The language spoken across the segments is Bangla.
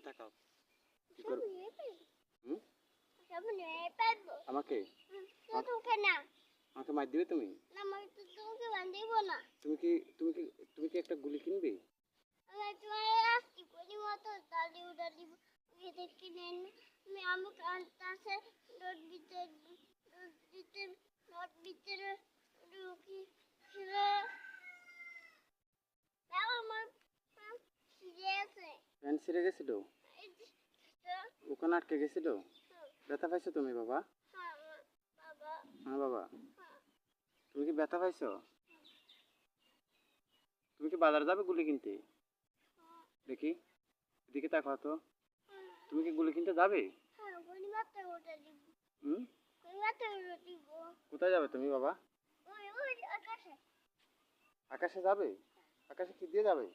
তাকাও। কি করবে? হুম? আমাকে আমাকে মার দিবে তুমি? তুমি কি তুমি কি তুমি কি একটা গুলি কিনবে? প্যান্ট ছিঁড়ে গেছিল? ওখানে আটকে গেছিল? ব্যথা পাইছো তুমি বাবা? হ্যাঁ বাবা। তুমি কি ব্যথা পাইছো? তুমি কি বাজার যাবে গুলি কিনতে? দেখি, এদিকে তাকাও তো। তুমি কি গুলি কিনতে যাবে? হুম? কোথায় যাবে তুমি বাবা? আকাশে যাবে? আকাশে কি দিয়ে যাবে?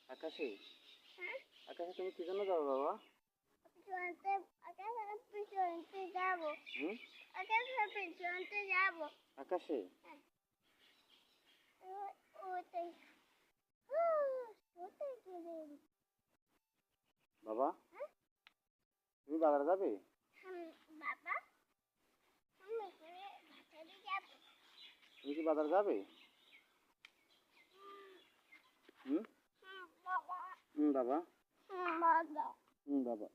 আকাশে? আকাশে তুমি কি জন্য যাবে বাবা? আকাশে? বাবা, তুমি বাজারে যাবে? তুমি কি বাজারে যাবে? হুম? বাবা। বাবা।